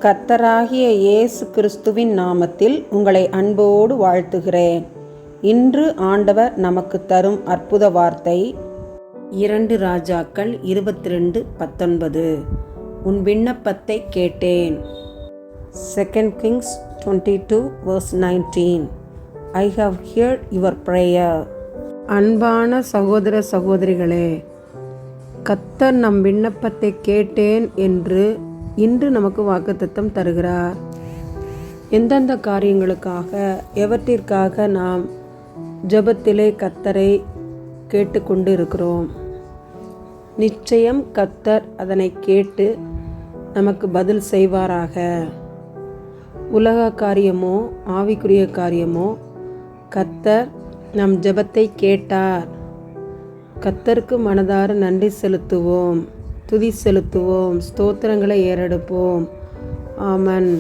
கர்த்தராகிய இயேசு கிறிஸ்துவின் நாமத்தில் உங்களை அன்போடு வாழ்த்துகிறேன். இன்று ஆண்டவர் நமக்கு தரும் அற்புத வார்த்தை 2 ராஜாக்கள் 22:19. உன் விண்ணப்பத்தை கேட்டேன். 2 Kings 22:19. I have heard your prayer. அன்பான சகோதர சகோதரிகளே, கர்த்தர் நம் விண்ணப்பத்தை கேட்டேன் என்று இன்று நமக்கு வாக்குத்தத்தம் தருகிறார். எந்தெந்த காரியங்களுக்காக, எவற்றிற்காக நாம் ஜெபத்திலே கர்த்தரை கேட்டுக்கொண்டு இருக்கிறோம். நிச்சயம் கர்த்தர் அதனை கேட்டு நமக்கு பதில் செய்வாராக. உலக காரியமோ ஆவிக்குரிய காரியமோ கர்த்தர் நம் ஜெபத்தை கேட்டார். கர்த்தருக்கு மனதார நன்றி செலுத்துவோம், துதி செலுத்துவோம், ஸ்தோத்திரங்களை ஏறெடுப்போம். ஆமன்.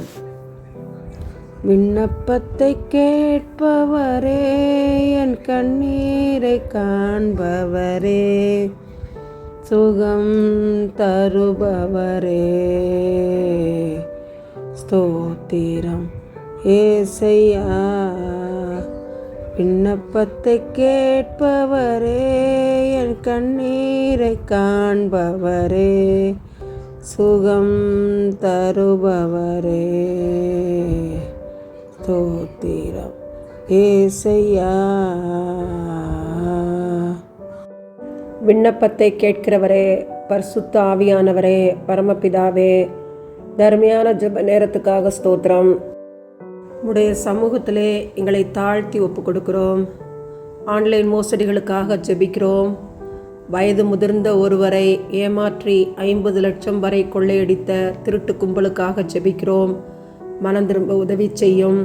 விண்ணப்பத்தை கேட்பவரே, என் கண்ணீரை காண்பவரே, சுகம் தருபவரே, ஸ்தோத்திரம் ஏசையா. விண்ணப்பத்தை கேட்பவரே, என் கண்ணீரை காண்பவரே, சுகம் தருபவரே, ஸ்தோத்திரம் ஏசையா. விண்ணப்பத்தை கேட்கிறவரே, பரிசுத்த ஆவியானவரே, பரமபிதாவே, தர்மையான ஜெப நேரத்துக்காக ஸ்தோத்திரம். உடைய சமூகத்திலே எங்களை தாழ்த்தி ஒப்பு கொடுக்கிறோம். ஆன்லைன் மோசடிகளுக்காக ஜெபிக்கிறோம். வயது முதிர்ந்த ஒருவரை ஏமாற்றி 50 லட்சம் வரை கொள்ளையடித்த திருட்டு கும்பலுக்காக ஜெபிக்கிறோம். மனம் திரும்ப உதவி செய்யும்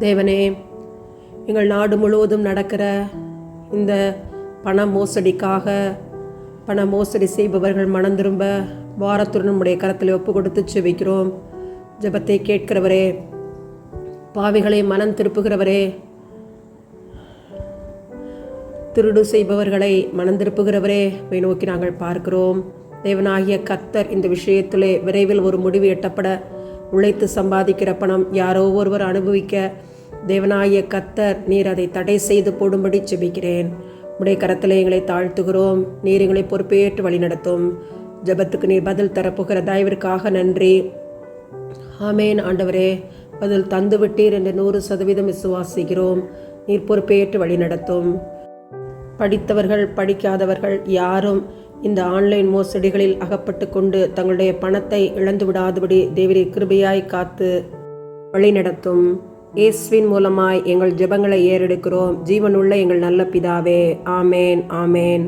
தேவனே. எங்கள் நாடு முழுவதும் நடக்கிற இந்த பண மோசடிக்காக, பண மோசடி செய்பவர்கள் மனம் திரும்ப வாரத்துடன் நம்முடைய கரத்தில் ஒப்பு கொடுத்து ஜெபிக்கிறோம். ஜெபத்தை கேட்கிறவரே, பாவிகளை மனம் திருப்புகிறவரே, திருடு செய்பவர்களை மனம் திருப்புகிறவரே, மை நோக்கி நாங்கள் பார்க்கிறோம். தேவனாகிய கர்த்தர் இந்த விஷயத்திலே விரைவில் ஒரு முடிவு எட்டப்பட, உழைத்து சம்பாதிக்கிற பணம் யாரோ ஒருவர் அனுபவிக்க தேவனாகிய கர்த்தர் நீர் அதை தடை செய்து போடும்படி ஜெபிக்கிறேன். உடைய கரத்திலே எங்களை தாழ்த்துகிறோம். நீர் எங்களை பொறுப்பேற்று வழிநடத்தும். ஜெபத்துக்கு நீர் பதில் தரப்போகிற தயவிற்காக நன்றி. ஆமேன். ஆண்டவரே, பதில் தந்துவிட்டீர் என்று 100% விசுவாசிக்கிறோம். நீர் பொறுப்பேற்று வழி நடத்தும். படித்தவர்கள் படிக்காதவர்கள் யாரும் இந்த ஆன்லைன் மோசடிகளில் அகப்பட்டு கொண்டு தங்களுடைய பணத்தை இழந்து விடாதபடி தேவரீர் கிருபையாய் காத்து வழி நடத்தும். இயேசுவின் மூலமாய் எங்கள் ஜெபங்களை ஏறெடுக்கிறோம். ஜீவனுள்ள எங்கள் நல்ல பிதாவே. ஆமேன், ஆமேன்.